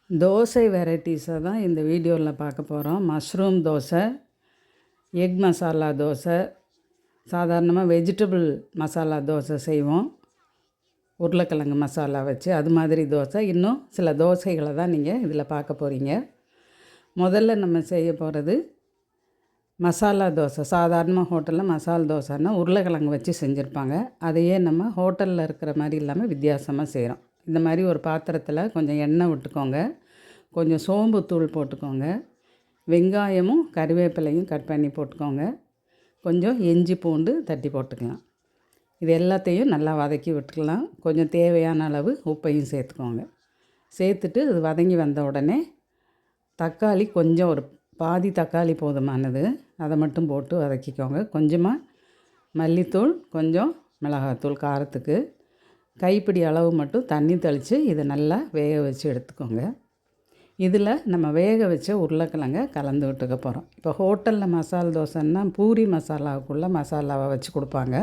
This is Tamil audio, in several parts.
தோசை வெரைட்டிஸை தான் இந்த வீடியோவில் பார்க்க போகிறோம். மஷ்ரூம் தோசை, எக் மசாலா தோசை, சாதாரணமாக வெஜிடபிள் மசாலா தோசை செய்வோம். உருளைக்கிழங்கு மசாலா வச்சு அது மாதிரி தோசை. இன்னும் சில தோசைகளை தான் நீங்கள் இதில் பார்க்க போகிறீங்க. முதல்ல நம்ம செய்ய போகிறது மசாலா தோசை. சாதாரணமாக ஹோட்டலில் மசாலா தோசைன்னா உருளைக்கிழங்கு வச்சு செஞ்சுருப்பாங்க. அதையே நம்ம ஹோட்டலில் இருக்கிற மாதிரி இல்லாமல் வித்தியாசமாக செய்கிறோம். இந்த மாதிரி ஒரு பாத்திரத்தில் கொஞ்சம் எண்ணெய் விட்டுக்கோங்க, கொஞ்சம் சோம்பு தூள் போட்டுக்கோங்க, வெங்காயமும் கறிவேப்பிலையும் கட் பண்ணி போட்டுக்கோங்க, கொஞ்சம் இஞ்சி பூண்டு தட்டி போட்டுக்கலாம். இது எல்லாத்தையும் நல்லா வதக்கி விட்டுக்கலாம். கொஞ்சம் தேவையான அளவு உப்பையும் சேர்த்துக்கோங்க. சேர்த்துட்டு இது வதங்கி வந்த உடனே தக்காளி கொஞ்சம் ஒரு பாதி தக்காளி போதுமானது, அதை மட்டும் போட்டு வதக்கிக்கோங்க. கொஞ்சமாக மல்லித்தூள், கொஞ்சம் மிளகாத்தூள் காரத்துக்கு, கைப்பிடி அளவு மட்டும் தண்ணி தெளித்து இதை நல்லா வேக வச்சு எடுத்துக்கோங்க. இதில் நம்ம வேக வச்ச உருளைக்கிழங்க கலந்து விட்டுக்க போகிறோம். இப்போ ஹோட்டலில் மசாலா தோசைன்னா பூரி மசாலாவுக்குள்ளே மசாலாவை வச்சு கொடுப்பாங்க.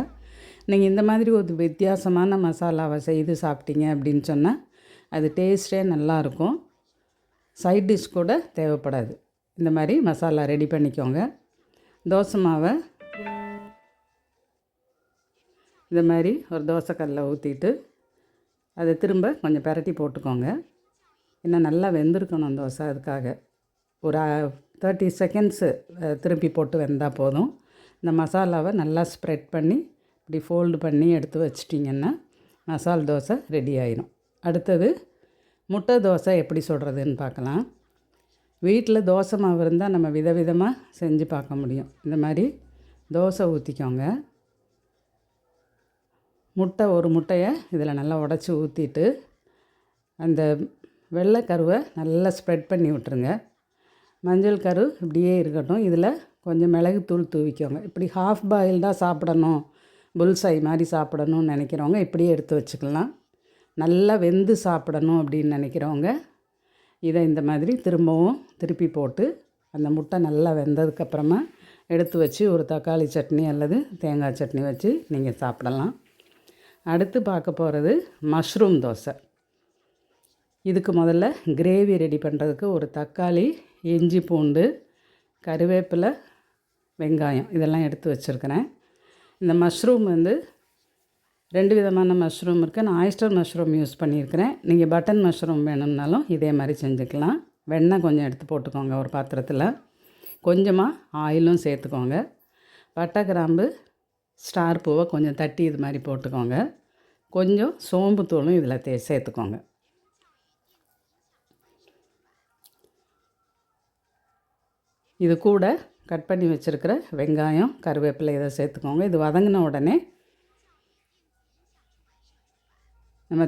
நீங்கள் இந்த மாதிரி ஒரு வித்தியாசமான மசாலாவை செய்து சாப்பிட்டீங்க அப்படின்னு சொன்னால் அது டேஸ்ட்டே நல்லாயிருக்கும். சைட் டிஷ் கூட தேவைப்படாது. இந்த மாதிரி மசாலா ரெடி பண்ணிக்கோங்க. தோசை மாவை இந்த மாதிரி ஒரு தோசைக்கல்லில் ஊற்றிட்டு அதை திரும்ப கொஞ்சம் பிரட்டி போட்டுக்கோங்க. இன்னும் நல்லா வெந்திருக்கணும் தோசை. அதுக்காக ஒரு 30 செகண்ட்ஸு திருப்பி போட்டு வெந்தால் போதும். இந்த மசாலாவை நல்லா ஸ்ப்ரெட் பண்ணி இப்படி ஃபோல்டு பண்ணி எடுத்து வச்சிட்டிங்கன்னா மசால் தோசை ரெடி ஆயிடும். அடுத்தது முட்டை தோசை எப்படி சுடுறதுன்னு பார்க்கலாம். வீட்டில் தோசை மாவு இருந்தால் நம்ம விதவிதமாக செஞ்சு பார்க்க முடியும். இந்த மாதிரி தோசை ஊற்றிக்கோங்க. ஒரு முட்டையை இதில் நல்லா உடச்சி ஊற்றிட்டு அந்த வெள்ளை கருவை நல்லா ஸ்ப்ரெட் பண்ணி விட்டுருங்க. மஞ்சள் கரு இப்படியே இருக்கட்டும். இதில் கொஞ்சம் மிளகுத்தூள் தூவிக்கோங்க. இப்படி ஹாஃப் பாயில்டாக சாப்பிடணும், புல்சை மாதிரி சாப்பிடணும்னு நினைக்கிறவங்க இப்படியே எடுத்து வச்சுக்கலாம். நல்லா வெந்து சாப்பிடணும் அப்படின்னு நினைக்கிறவங்க இதை இந்த மாதிரி திரும்பவும் திருப்பி போட்டு அந்த முட்டை நல்லா வெந்ததுக்கப்புறமா எடுத்து வச்சு ஒரு தக்காளி சட்னி அல்லது தேங்காய் சட்னி வச்சு நீங்கள் சாப்பிடலாம். அடுத்து பார்க்க போகிறது மஷ்ரூம் தோசை. இதுக்கு முதல்ல கிரேவி ரெடி பண்ணுறதுக்கு ஒரு தக்காளி, இஞ்சி பூண்டு, கறிவேப்பிலை, வெங்காயம் இதெல்லாம் எடுத்து வச்சுருக்கிறேன். இந்த மஷ்ரூம் வந்து 2 விதமான மஷ்ரூம் இருக்குது. நான் ஆயிஸ்டர் மஷ்ரூம் யூஸ் பண்ணியிருக்கிறேன். நீங்கள் பட்டன் மஷ்ரூம் வேணும்னாலும் இதே மாதிரி செஞ்சுக்கலாம். வெண்ணெய் கொஞ்சம் எடுத்து போட்டுக்கோங்க ஒரு பாத்திரத்தில். கொஞ்சமாக ஆயிலும் சேர்த்துக்கோங்க. பட்டை, கிராம்பு, ஸ்டார் பூவை கொஞ்சம் தட்டி இது மாதிரி போட்டுக்கோங்க. கொஞ்சம் சோம்பு தூளும் இதில் சேர்த்துக்கோங்க. இது கூட கட் பண்ணி வச்சுருக்கிற வெங்காயம், கருவேப்பிலை இதை சேர்த்துக்கோங்க. இது வதங்கின உடனே நம்ம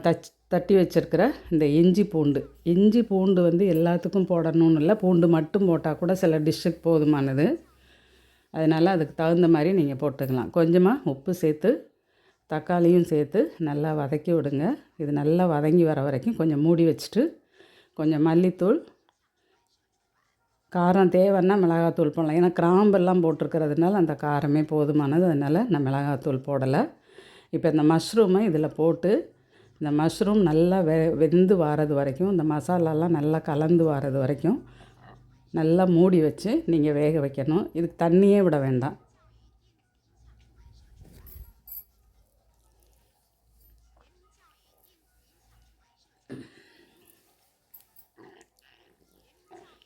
தட்டி வச்சுருக்கிற இந்த இஞ்சி பூண்டு வந்து எல்லாத்துக்கும் போடணும்னு இல்லை, பூண்டு மட்டும் போட்டால் கூட சில டிஷ்ஷுக்கு போதுமானது. அதனால் அதுக்கு தகுந்த மாதிரி நீங்கள் போட்டுக்கலாம். கொஞ்சமாக உப்பு சேர்த்து தக்காளியும் சேர்த்து நல்லா வதக்கி விடுங்க. இது நல்லா வதங்கி வர வரைக்கும் கொஞ்சம் மூடி வச்சுட்டு கொஞ்சம் மல்லித்தூள், காரம் தேவைன்னா மிளகாத்தூள் போடலாம். ஏன்னா கிராம்பெல்லாம் போட்டிருக்கிறதுனால அந்த காரமே போதுமானது. அதனால் நான் மிளகாத்தூள் போடலை. இப்போ இந்த மஷ்ரூமை இதில் போட்டு இந்த மஷ்ரூம் நல்லா வெந்து வாரது வரைக்கும், இந்த மசாலாலாம் நல்லா கலந்து வாரது வரைக்கும் நல்லா மூடி வச்சு நீங்கள் வேக வைக்கணும். இதுக்கு தண்ணியே விட வேண்டாம்.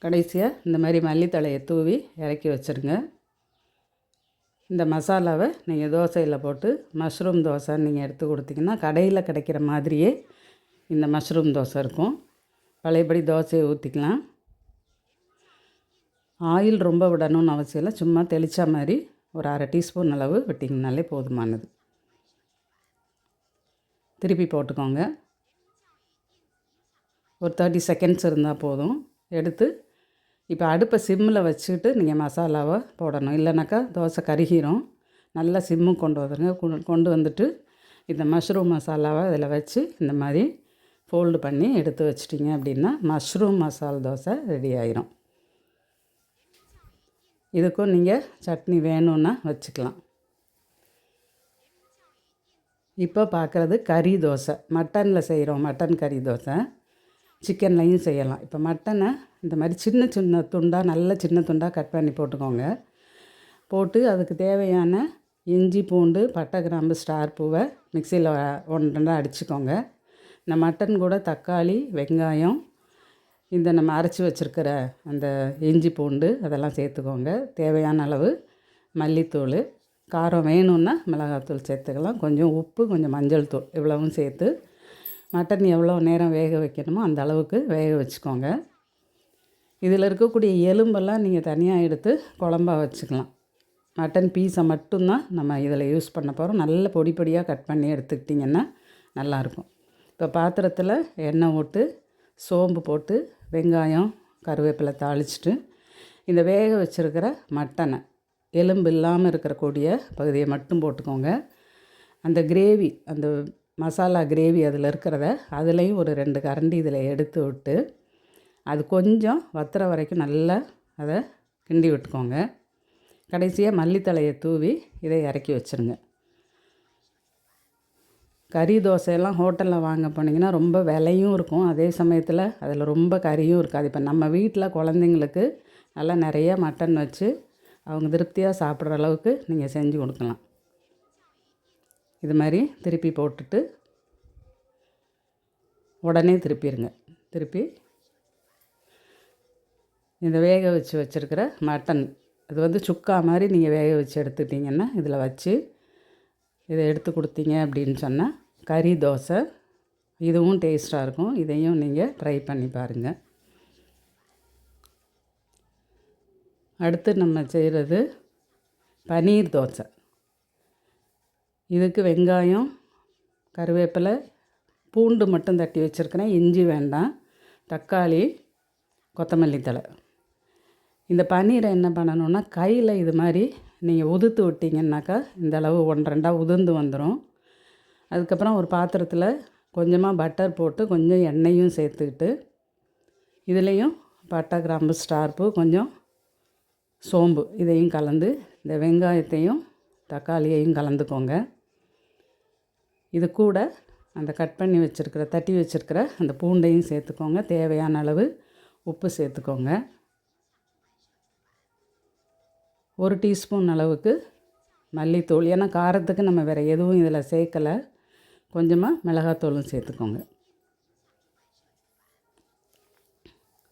கடைசியாக இந்த மாதிரி மல்லித்தழையை தூவி இறக்கி வச்சுருங்க. இந்த மசாலாவை நீங்கள் தோசையில் போட்டு மஷ்ரூம் தோசைன்னு நீங்கள் எடுத்து கொடுத்தீங்கன்னா கடையில் கிடைக்கிற மாதிரியே இந்த மஷ்ரூம் தோசை இருக்கும். பழையபடி தோசையை ஊற்றிக்கலாம். ஆயில் ரொம்ப விடணும்னு அவசியம் இல்லை. சும்மா தெளித்த மாதிரி ஒரு 1/2 டீஸ்பூன் அளவு விட்டிங்கனாலே போதுமானது. திருப்பி போட்டுக்கோங்க. ஒரு 30 செகண்ட்ஸ் இருந்தால் போதும். எடுத்து இப்போ அடுப்பை சிம்மில் வச்சுக்கிட்டு நீங்கள் மசாலாவை போடணும். இல்லைனாக்கா தோசை கருகிரும். நல்லா சிம்மு கொண்டு வந்துட்டு இந்த மஷ்ரூம் மசாலாவை அதில் வச்சு இந்த மாதிரி ஃபோல்டு பண்ணி எடுத்து வச்சிட்டிங்க அப்படின்னா மஷ்ரூம் மசாலா தோசை ரெடி ஆயிரும். இதுக்கும் நீங்கள் சட்னி வேணும்னா வச்சுக்கலாம். இப்போ பார்க்குறது கறி தோசை. மட்டனில் செய்கிறோம், மட்டன் கறி தோசை. சிக்கன்லையும் செய்யலாம். இப்போ மட்டனை இந்த மாதிரி சின்ன சின்ன துண்டாக நல்ல சின்ன துண்டாக கட் பண்ணி போட்டுக்கோங்க. போட்டு அதுக்கு தேவையான இஞ்சி பூண்டு பட்டை கிராம்பு ஸ்டார் பூவை மிக்சியில் 1-2 அடிச்சுக்கோங்க. இந்த மட்டன் கூட தக்காளி வெங்காயம் இந்த நம்ம அரைச்சி வச்சுருக்கிற அந்த இஞ்சி பூண்டு அதெல்லாம் சேர்த்துக்கோங்க. தேவையான அளவு மல்லித்தூள், காரம் வேணும்னா மிளகாத்தூள் சேர்த்துக்கலாம், கொஞ்சம் உப்பு, கொஞ்சம் மஞ்சள் தூள் இவ்வளவும் சேர்த்து மட்டன் எவ்வளோ நேரம் வேக வைக்கணுமோ அந்த அளவுக்கு வேக வச்சுக்கோங்க. இதில் இருக்கக்கூடிய எலும்பெல்லாம் நீங்கள் தனியாக எடுத்து குழம்பா வச்சுக்கலாம். மட்டன் பீஸை மட்டும்தான் நம்ம இதில் யூஸ் பண்ண போகிறோம். நல்ல பொடி பொடியாக கட் பண்ணி எடுத்துக்கிட்டிங்கன்னா நல்லாயிருக்கும். இப்போ பாத்திரத்தில் எண்ணெய் விட்டு சோம்பு போட்டு வெங்காயம் கருவேப்பிலை தாளிச்சிட்டு இந்த வேக வச்சுருக்கிற மட்டனை எலும்பு இல்லாமல் இருக்கக்கூடிய பகுதியை மட்டும் போட்டுக்கோங்க. அந்த கிரேவி அந்த மசாலா கிரேவி அதில் இருக்கிறத அதுலேயும் ஒரு 2 கரண்டி இதில் எடுத்து விட்டு அது கொஞ்சம் வத்துற வரைக்கும் நல்லா அதை கிண்டி விட்டுக்கோங்க. கடைசியாக மல்லித்தழையை தூவி இதை இறக்கி வச்சுருங்க. கறி தோசையெல்லாம் ஹோட்டலில் வாங்க போனீங்கன்னா ரொம்ப விலையும் இருக்கும், அதே சமயத்தில் அதில் ரொம்ப கறியும் இருக்காது. இப்போ நம்ம வீட்டில் குழந்தைங்களுக்கு நல்லா நிறைய மட்டன் வச்சு அவங்க திருப்தியாக சாப்பிட்ற அளவுக்கு நீங்கள் செஞ்சு கொடுக்கலாம். இது மாதிரி திருப்பி போட்டுட்டு உடனே திருப்பிடுங்க. திருப்பி இந்த வேக வச்சு வச்சுருக்கிற மட்டன் அது சுக்கா மாதிரி நீங்கள் வேக வச்சு எடுத்துக்கிட்டிங்கன்னா இதில் வச்சு இதை எடுத்து கொடுத்தீங்க அப்படின்னு சொன்னால் கறி தோசை இதுவும் டேஸ்ட்டாக இருக்கும். இதையும் நீங்கள் ட்ரை பண்ணி பாருங்கள். அடுத்து நம்ம செய்கிறது பன்னீர் தோசை. இதுக்கு வெங்காயம் கருவேப்பிலை பூண்டு மட்டும் தட்டி வச்சுருக்கிறேன், இஞ்சி வேண்டாம், தக்காளி கொத்தமல்லி தழை. இந்த பன்னீரை என்ன பண்ணணுன்னா கையில் இது மாதிரி நீங்கள் உதுத்து விட்டிங்கன்னாக்கா இந்த அளவு 1-2 உதிர்ந்து வந்துடும். அதுக்கப்புறம் ஒரு பாத்திரத்தில் கொஞ்சமாக பட்டர் போட்டு கொஞ்சம் எண்ணெயும் சேர்த்துக்கிட்டு இதுலேயும் பட்டை கிராம்பு ஸ்டார் பூ கொஞ்சம் சோம்பு இதையும் கலந்து இந்த வெங்காயத்தையும் தக்காளியையும் கலந்துக்கோங்க. இது கூட அந்த கட் பண்ணி வச்சுருக்கிற தட்டி வச்சுருக்கிற அந்த பூண்டையும் சேர்த்துக்கோங்க. தேவையான அளவு உப்பு சேர்த்துக்கோங்க. 1 டீஸ்பூன் அளவுக்கு மல்லித்தூள், ஏன்னா காரத்துக்கு நம்ம வேறு எதுவும் இதில் சேர்க்கலை, கொஞ்சமாக மிளகாத்தூளும் சேர்த்துக்கோங்க.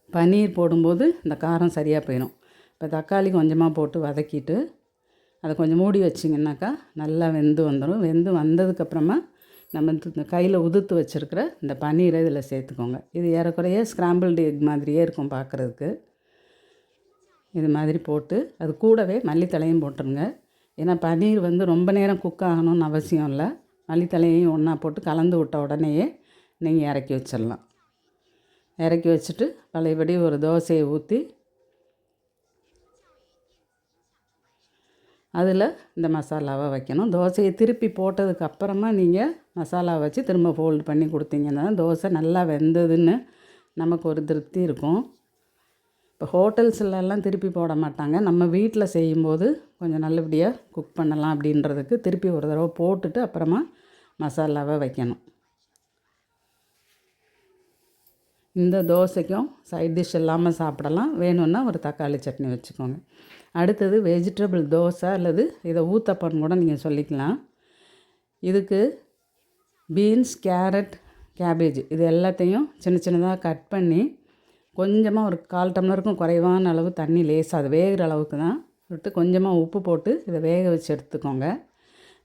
பன்னீர் போடும்போது இந்த காரம் சரியாக போயிடும். இப்போ தக்காளி கொஞ்சமாக போட்டு வதக்கிட்டு அதை கொஞ்சம் மூடி வச்சிங்கன்னாக்கா நல்லா வெந்து வந்துடும். வெந்து வந்ததுக்கப்புறமா நம்ம இந்த கையில் உதுத்து வச்சுருக்கிற இந்த பன்னீரை இதில் சேர்த்துக்கோங்க. இது ஏறக்குறைய ஸ்க்ராம்பிள்டு எக் மாதிரியே இருக்கும் பார்க்குறதுக்கு. இது மாதிரி போட்டு அது கூடவே மல்லித்தழையும் போட்டுருங்க. ஏன்னா பன்னீர் ரொம்ப நேரம் குக் ஆகணும்னு அவசியம் இல்லை. மல்லித்தழையையும் ஒன்றா போட்டு கலந்து விட்ட உடனேயே நீங்கள் இறக்கி வச்சிடலாம். இறக்கி வச்சுட்டு பழையபடி ஒரு தோசையை ஊற்றி அதில் இந்த மசாலாவை வைக்கணும். தோசையை திருப்பி போட்டதுக்கு அப்புறமா நீங்கள் மசாலாவை வச்சு திரும்ப ஃபோல்டு பண்ணி கொடுத்தீங்கன்னா தோசை நல்லா வெந்ததுன்னு நமக்கு ஒரு திருப்தி இருக்கும். இப்போ ஹோட்டல்ஸ்லலாம் திருப்பி போட மாட்டாங்க. நம்ம வீட்டில் செய்யும்போது கொஞ்சம் நல்லபடியாக குக் பண்ணலாம் அப்படின்றதுக்கு திருப்பி ஒரு தடவை போட்டுட்டு அப்புறமா மசாலாவை வைக்கணும். இந்த தோசைக்கும் சைட் டிஷ் இல்லாமல் சாப்பிடலாம். வேணும்னா ஒரு தக்காளி சட்னி வச்சுக்கோங்க. அடுத்தது வெஜிடபிள் தோசை அல்லது இதை ஊத்தப்பம்னு கூட நீங்கள் சொல்லிக்கலாம். இதுக்கு பீன்ஸ், கேரட், கேபேஜ் இது எல்லாத்தையும் சின்ன சின்னதாக கட் பண்ணி கொஞ்சமாக ஒரு 1/4 டம்ளருக்கும் குறைவான அளவு தண்ணி லேசாக அது வேகிற அளவுக்கு தான் விட்டு கொஞ்சமாக உப்பு போட்டு இதை வேக வச்சு எடுத்துக்கோங்க.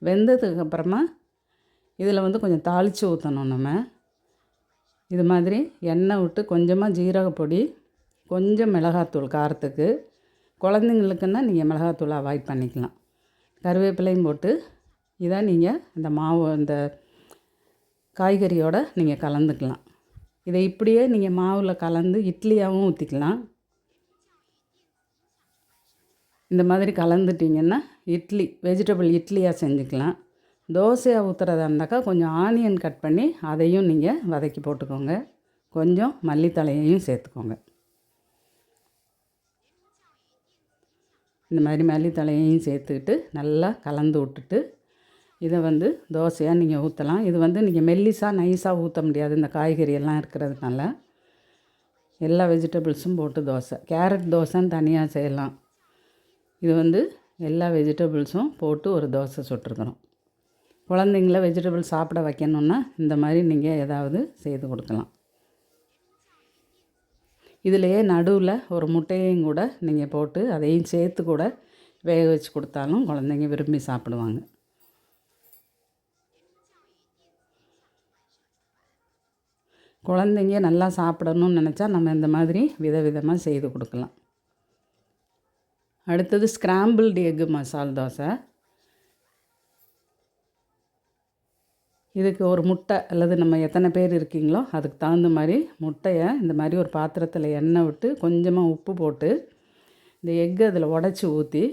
வெந்ததுக்கப்புறமா இதில் கொஞ்சம் தாளித்து ஊற்றணும். நம்ம இது மாதிரி எண்ணெய் விட்டு கொஞ்சமாக ஜீரகப்பொடி, கொஞ்சம் மிளகாத்தூள் காரத்துக்கு, குழந்தைங்களுக்குன்னா நீங்கள் மிளகாத்தூள் அவாய்ட் பண்ணிக்கலாம். கருவேப்பிலையும் போட்டு இதை நீங்கள் இந்த மாவு இந்த காய்கறியோடு நீங்கள் கலந்துக்கலாம். இதை இப்படியே நீங்கள் மாவில் கலந்து இட்லியாகவும் ஊற்றிக்கலாம். இந்த மாதிரி கலந்துட்டிங்கன்னா இட்லி வெஜிடபிள் இட்லியாக செஞ்சுக்கலாம். தோசையாக ஊற்றுறதா இருந்தாக்கா கொஞ்சம் ஆனியன் கட் பண்ணி அதையும் நீங்கள் வதக்கி போட்டுக்கோங்க. கொஞ்சம் மல்லித்தழையையும் சேர்த்துக்கோங்க. இந்த மாதிரி மல்லித்தழையையும் சேர்த்துக்கிட்டு நல்லா கலந்து விட்டுட்டு இதை தோசையாக நீங்கள் ஊற்றலாம். இது நீங்கள் மெல்லிசாக நைஸாக ஊற்ற முடியாது, இந்த காய்கறி எல்லாம் இருக்கிறதுனால. எல்லா வெஜிடபிள்ஸும் போட்டு தோசை. கேரட் தோசைன்னு தனியாக செய்யலாம். இது எல்லா வெஜிடபிள்ஸும் போட்டு ஒரு தோசை சுட்டுருக்குறோம். குழந்தைங்கள வெஜிடபிள் சாப்பிட வைக்கணுன்னா இந்த மாதிரி நீங்கள் ஏதாவது செய்து கொடுக்கலாம். இதிலையே நடுவில் ஒரு முட்டையையும் கூட நீங்கள் போட்டு அதையும் சேர்த்து கூட வேக வச்சு கொடுத்தாலும் குழந்தைங்க விரும்பி சாப்பிடுவாங்க. குழந்தைங்க நல்லா சாப்பிடணும்னு நினச்சா நம்ம இந்த மாதிரி விதவிதமாக செய்து கொடுக்கலாம். அடுத்தது ஸ்க்ராம்பிள்டு எக்கு மசால் தோசை. இதுக்கு ஒரு முட்டை அல்லது நம்ம எத்தனை பேர் இருக்கீங்களோ அதுக்கு தகுந்த மாதிரி முட்டையை இந்த மாதிரி ஒரு பாத்திரத்தில் எண்ணெய் விட்டு கொஞ்சமாக உப்பு போட்டு இந்த எக்கு அதில் உடச்சி ஊற்றி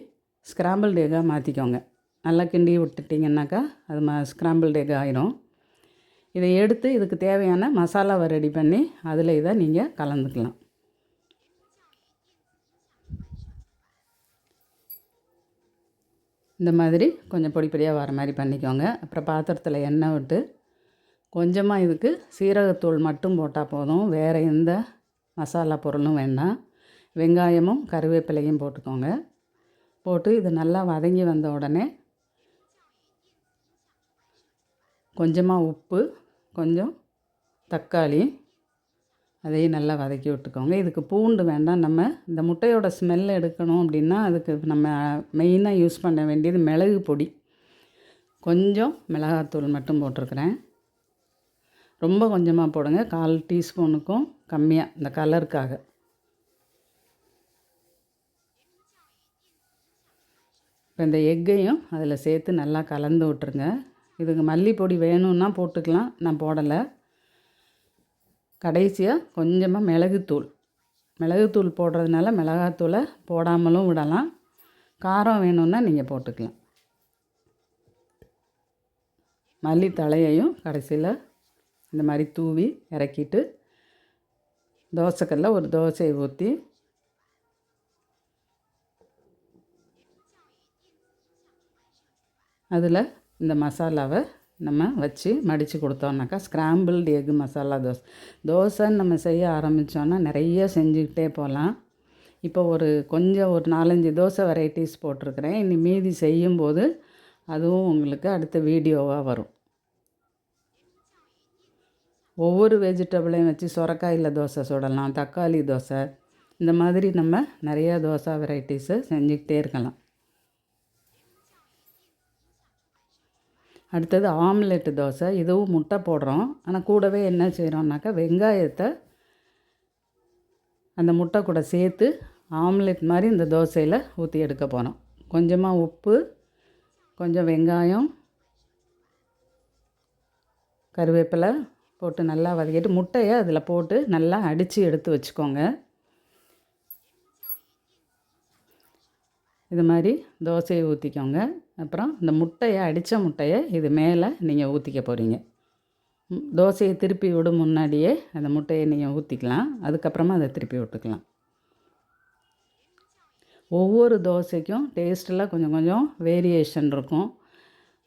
ஸ்க்ராம்பிள்டு எக்காக மாற்றிக்கோங்க. நல்லா கிண்டி விட்டுட்டிங்கன்னாக்கா அது ஸ்க்ராம்பிள்டு எக் ஆயிரும். இதை எடுத்து இதுக்கு தேவையான மசாலாவை ரெடி பண்ணி அதில் இதை நீங்கள் கலந்துக்கலாம். இந்த மாதிரி கொஞ்சம் பொடி பொடியாக வர மாதிரி பண்ணிக்கோங்க. அப்புறம் பாத்திரத்தில் எண்ணெய் விட்டு கொஞ்சமாக இதுக்கு சீரகத்தூள் மட்டும் போட்டால் போதும். வேறு எந்த மசாலா பொருளும் வேண்டாம். வெங்காயமும் கருவேப்பிலையும் போட்டுக்கோங்க. போட்டு இது நல்லா வதங்கி வந்த உடனே கொஞ்சமாக உப்பு, கொஞ்சம் தக்காளி, அதையும் நல்லா வதக்கி விட்டுக்கோங்க. இதுக்கு பூண்டு வேண்டாம். நம்ம இந்த முட்டையோட ஸ்மெல் எடுக்கணும் அப்படின்னா அதுக்கு நம்ம மெயினாக யூஸ் பண்ண வேண்டியது மிளகு பொடி. கொஞ்சம் மிளகாத்தூள் மட்டும் போட்டிருக்கிறேன். ரொம்ப கொஞ்சமாக போடுங்க, 1/4 டீஸ்பூனுக்கும் கம்மியாக, இந்த கலருக்காக. இப்போ இந்த எக்கையும் அதில் சேர்த்து நல்லா கலந்து விட்டுருங்க. இதுக்கு மல்லிப்பொடி வேணும்னா போட்டுக்கலாம், நான் போடலை. கடைசியாக கொஞ்சமாக மிளகுத்தூள் போடுறதுனால மிளகாத்தூளை போடாமலும் விடலாம். காரம் வேணும்னா நீங்கள் போட்டுக்கலாம். மல்லித்தழையையும் கடைசியில் இந்த மாதிரி தூவி இறக்கிட்டு தோசைக்கல்ல ஒரு தோசையை ஊற்றி அதில் இந்த மசாலாவை நம்ம வச்சு மடித்து கொடுத்தோம்னாக்கா ஸ்க்ராம்பிள்டு எக்கு மசாலா தோசைன்னு நம்ம செய்ய ஆரம்பித்தோன்னா நிறைய செஞ்சுக்கிட்டே போகலாம். இப்போ ஒரு 4-5 தோசை வெரைட்டிஸ் போட்டிருக்கிறேன். இனி மீதி செய்யும்போது அதுவும் உங்களுக்கு அடுத்த வீடியோவாக வரும். ஒவ்வொரு வெஜிடபிளையும் வச்சு சொரக்காயில் தோசை சுடலாம், தக்காளி தோசை, இந்த மாதிரி நம்ம நிறையா தோசை வெரைட்டிஸை செஞ்சுக்கிட்டே இருக்கலாம். அடுத்தது ஆம்லெட்டு தோசை. இதுவும் முட்டை போடுறோம். ஆனால் கூடவே என்ன செய்கிறோம்னாக்கா வெங்காயத்தை அந்த முட்டை கூட சேர்த்து ஆம்லெட் மாதிரி இந்த தோசையில் ஊற்றி எடுக்க போகிறோம். கொஞ்சமாக உப்பு, கொஞ்சம் வெங்காயம், கருவேப்பிலை போட்டு நல்லா வதக்கிட்டு முட்டையை அதில் போட்டு நல்லா அடித்து எடுத்து வச்சுக்கோங்க. இது மாதிரி தோசையை ஊற்றிக்கோங்க. அப்புறம் இந்த அடித்த முட்டையை இது மேலே நீங்கள் ஊற்றிக்க போகிறீங்க. தோசையை திருப்பி விடும் முன்னாடியே அந்த முட்டையை நீங்கள் ஊற்றிக்கலாம். அதுக்கப்புறமா அதை திருப்பி விட்டுக்கலாம். ஒவ்வொரு தோசைக்கும் டேஸ்ட்டில் கொஞ்சம் கொஞ்சம் வேரியேஷன் இருக்கும்.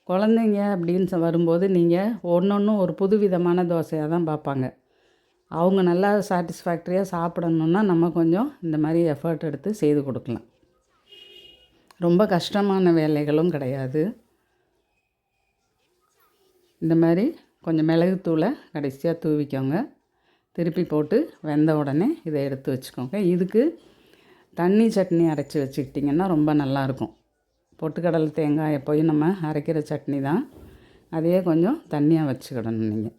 குழந்தைங்க அப்படின்னு வரும்போது நீங்கள் ஒன்றொன்றும் ஒரு புது விதமான தோசையாக தான் பார்ப்பாங்க. அவங்க நல்லா சாட்டிஸ்ஃபேக்டரியாக சாப்பிடணுன்னா நம்ம கொஞ்சம் இந்த மாதிரி எஃபர்ட் எடுத்து செய்து கொடுக்கலாம். ரொம்ப கஷ்டமான வேலைகளும் கிடையாது. இந்த மாதிரி கொஞ்சம் மிளகுத்தூளை கடைசியாக தூவிக்கோங்க. திருப்பி போட்டு வெந்த உடனே இதை எடுத்து வச்சுக்கோங்க. இதுக்கு தண்ணி சட்னி அரைச்சி வச்சுக்கிட்டிங்கன்னா ரொம்ப நல்லாயிருக்கும். பொட்டுக்கடலை தேங்காய் எப்போயும் நம்ம அரைக்கிற சட்னி தான். அதையே கொஞ்சம் தண்ணியாக வச்சுக்கிடணும் நீங்கள்.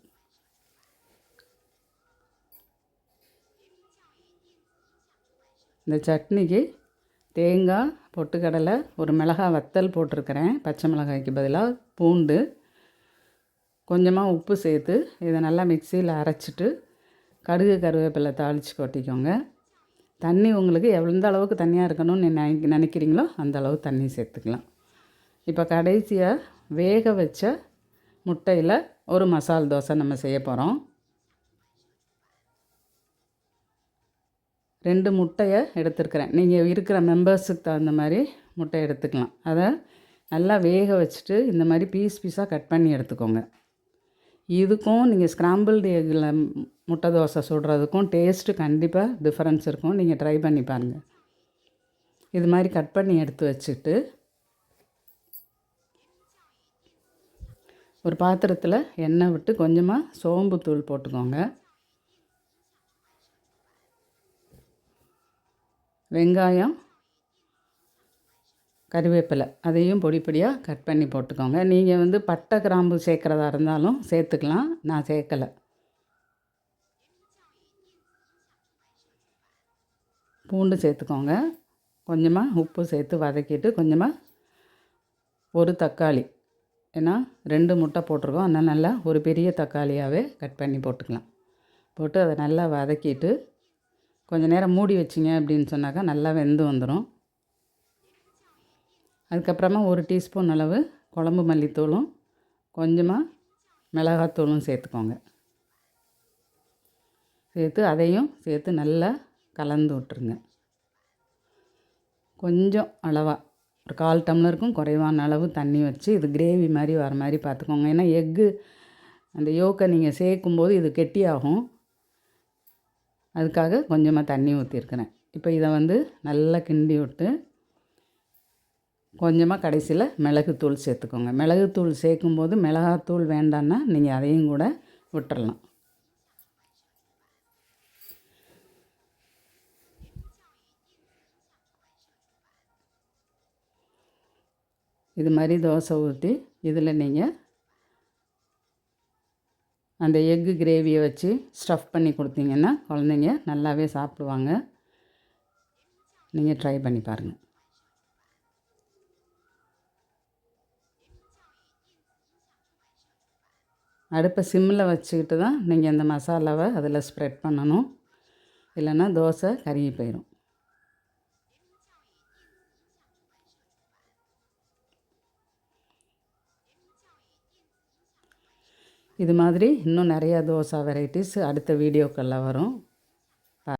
இந்த சட்னிக்கு தேங்காய், பொட்டுக்கடலை, ஒரு மிளகாய் வத்தல் போட்டிருக்கிறேன், பச்சை மிளகாய்க்கு பதிலாக பூண்டு, கொஞ்சமாக உப்பு சேர்த்து இதை நல்லா மிக்சியில் அரைச்சிட்டு கடுகு கருவேப்பிலை தாளித்து கொட்டிக்கோங்க. தண்ணி உங்களுக்கு எந்த அளவுக்கு தண்ணியாக இருக்கணும்னு நினைக்கிறீங்களோ அந்த அளவு தண்ணி சேர்த்துக்கலாம். இப்போ கடைசியாக வேக வச்ச முட்டையில் ஒரு மசால் தோசை நம்ம செய்ய போகிறோம். 2 முட்டையை எடுத்துருக்கிறேன். நீங்கள் இருக்கிற மெம்பர்ஸுக்கு தகுந்த மாதிரி முட்டை எடுத்துக்கலாம். அதை நல்லா வேக வச்சுட்டு இந்த மாதிரி பீஸாக கட் பண்ணி எடுத்துக்கோங்க. இதுக்கும் நீங்கள் ஸ்க்ராம்பிள்டு எக்கில் முட்டை தோசை சுடுறதுக்கும் டேஸ்ட்டு கண்டிப்பாக டிஃப்ரென்ஸ் இருக்கும். நீங்கள் ட்ரை பண்ணி பாருங்கள். இது மாதிரி கட் பண்ணி எடுத்து வச்சுட்டு ஒரு பாத்திரத்தில் எண்ணெய் விட்டு கொஞ்சமாக சோம்பு தூள் போட்டுக்கோங்க. வெங்காயம், கறிவேப்பிலை அதையும் பொடி பொடியாக கட் பண்ணி போட்டுக்கோங்க. நீங்கள் வந்து பட்டை கிராம்பு சேர்க்குறதா இருந்தாலும் சேர்த்துக்கலாம். நான் சேர்க்கலை. பூண்டு சேர்த்துக்கோங்க. கொஞ்சமாக உப்பு சேர்த்து வதக்கிட்டு கொஞ்சமாக ஒரு தக்காளி, ஏன்னா 2 முட்டை போட்டிருக்கோம், அதனால் நல்லா ஒரு பெரிய தக்காளியாகவே கட் பண்ணி போட்டுக்கலாம். போட்டு அதை நல்லா வதக்கிட்டு கொஞ்சம் நேரம் மூடி வச்சிங்க அப்படின்னு சொன்னாக்கா நல்லா வெந்து வந்துடும். அதுக்கப்புறமா 1 டீஸ்பூன் அளவு குழம்பு மல்லித்தூளும் கொஞ்சமாக மிளகாத்தூளும் சேர்த்துக்கோங்க. சேர்த்து அதையும் சேர்த்து நல்லா கலந்து விட்டுருங்க. கொஞ்சம் அளவாக ஒரு 1/4 டம்ளருக்கும் குறைவான அளவு தண்ணி வச்சு இது கிரேவி மாதிரி வர மாதிரி பார்த்துக்கோங்க. ஏன்னா எக்கு அந்த யோக்கை நீங்கள் சேர்க்கும்போது இது கெட்டியாகும். அதுக்காக கொஞ்சமாக தண்ணி ஊற்றிருக்கிறேன். இப்போ இதை வந்து நல்லா கிண்டி விட்டு கொஞ்சமாக கடைசியில் மிளகுத்தூள் சேர்த்துக்கோங்க. மிளகுத்தூள் சேர்க்கும்போது மிளகாத்தூள் வேண்டான்னா நீங்கள் அதையும் கூட விட்டுறலாம். இது மாதிரி தோசை ஊற்றி இதில் நீங்கள் அந்த எக்கு கிரேவியை வச்சு ஸ்டஃப் பண்ணி கொடுத்தீங்கன்னா குழந்தைங்க நல்லாவே சாப்பிடுவாங்க. நீங்கள் ட்ரை பண்ணி பாருங்கள். அடுப்பை சிம்மில் வச்சுக்கிட்டு தான் நீங்கள் இந்த மசாலாவை அதில் ஸ்ப்ரெட் பண்ணணும். இல்லைன்னா தோசை கருகி போயிடும். இது மாதிரி இன்னும் நிறையா தோசை வெரைட்டிஸ் அடுத்த வீடியோக்களில் வரும்.